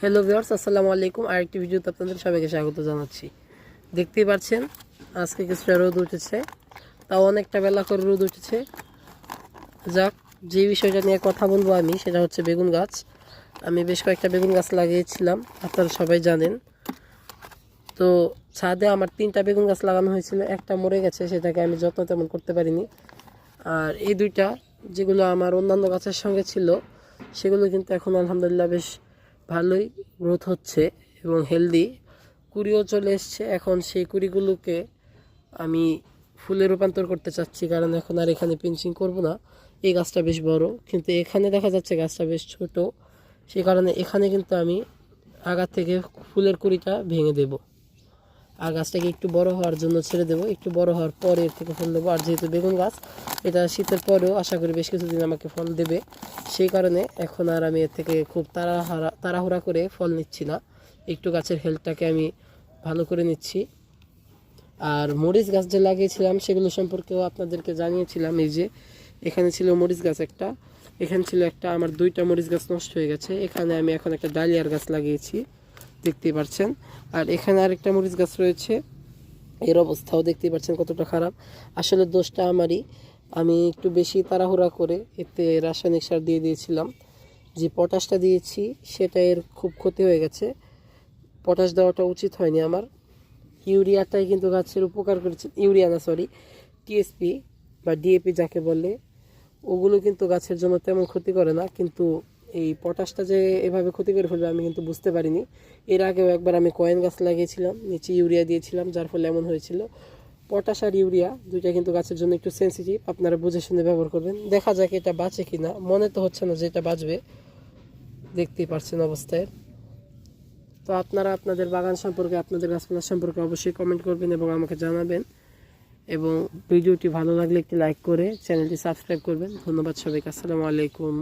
Hello viewers, আসসালামু আলাইকুম। আরেকটি ভিডিওতে আপনাদের সবাইকে স্বাগত জানাচ্ছি। দেখতেই পাচ্ছেন আজকে কিছুটা রোদ উঠেছে, তাও অনেকটা বেলা করে রোদ উঠেছে। যাক, যে বিষয়টা নিয়ে কথা বলবো আমি, সেটা হচ্ছে বেগুন গাছ। আমি বেশ কয়েকটা বেগুন গাছ লাগিয়েছিলাম, আপনারা সবাই জানেন। তো ছাদে আমার 3টা বেগুন গাছ লাগানো হয়েছিল, একটা মরে গেছে, সেটাকে আমি যত্ন তেমন করতে পারিনি। আর এই দুইটা যেগুলো আমার অন্যান্য গাছের সঙ্গে ছিল, সেগুলো কিন্তু এখন আলহামদুলিল্লাহ বেশ ভালোই গ্রোথ হচ্ছে এবং হেলদি। কুড়িও চলে এসছে। এখন সেই কুড়িগুলোকে আমি ফুলে রূপান্তর করতে চাচ্ছি, কারণ এখন আর এখানে পিঞ্চিং করব না। এই গাছটা বেশ বড়, কিন্তু এখানে দেখা যাচ্ছে গাছটা বেশ ছোট। সেই কারণে এখানে কিন্তু আমি আগা থেকে ফুলের কুড়িটা ভেঙে দেব, আর গাছটাকে একটু বড় হওয়ার জন্য ছেড়ে দেবো। একটু বড় হওয়ার পরে এর থেকে ফল দেবো। আর যেহেতু বেগুন গাছ, এটা শীতের পরেও আশা করি বেশ কিছুদিন আমাকে ফল দেবে। সেই কারণে এখন আর আমি এর থেকে খুব তাড়াহুড়া করে ফল নিচ্ছি না, একটু গাছের হেলথটাকে আমি ভালো করে নিচ্ছি। আর মরিচ গাছ যে লাগিয়েছিলাম সেগুলো সম্পর্কেও আপনাদেরকে জানিয়েছিলাম। এই যে এখানে ছিল মরিচ গাছ একটা, এখানে ছিল একটা, আমার 2টা মরিচ গাছ নষ্ট হয়ে গেছে। এখানে আমি এখন একটা ডালিয়ার গাছ লাগিয়েছি, দেখতেই পাচ্ছেন। আর এখানে আরেকটা মরিচ গাছ রয়েছে, এর অবস্থাও দেখতেই পাচ্ছেন কতটা খারাপ। আসলে দোষটা আমারই, আমি একটু বেশি তাড়াহুড়া করে এতে রাসায়নিক সার দিয়ে দিয়েছিলাম। যে পটাশটা দিয়েছি সেটা এর খুব ক্ষতি হয়ে গেছে। পটাশ দেওয়াটা উচিত হয়নি আমার। ইউরিয়াটাই কিন্তু গাছের উপকার করেছে। ইউরিয়া না, সরি, টিএসপি বা ডিএপি যাকে বলে, ওগুলো কিন্তু গাছের জন্য তেমন ক্ষতি করে না, কিন্তু এই পটাশটা যে এভাবে ক্ষতি করে ফেলবে আমি কিন্তু বুঝতে পারিনি। এর আগেও একবার আমি কয়েন গাছ লাগিয়েছিলাম, নিচে ইউরিয়া দিয়েছিলাম, যার ফলে এমন হয়েছিল। পটাশ আর ইউরিয়া দুইটা কিন্তু গাছের জন্য একটু সেন্সিটিভ, আপনারা বুঝে শুনে ব্যবহার করবেন। দেখা যাক এটা বাঁচে কিনা, মনে তো হচ্ছে না যে এটা বাঁচবে, দেখতেই পারছেন অবস্থায়। তো আপনারা আপনাদের বাগান সম্পর্কে, আপনাদের গাছপালা সম্পর্কে অবশ্যই কমেন্ট করবেন এবং আমাকে জানাবেন। এবং ভিডিওটি ভালো লাগলে একটি লাইক করে চ্যানেলটি সাবস্ক্রাইব করবেন। ধন্যবাদ সবাইকে। আসসালামু আলাইকুম।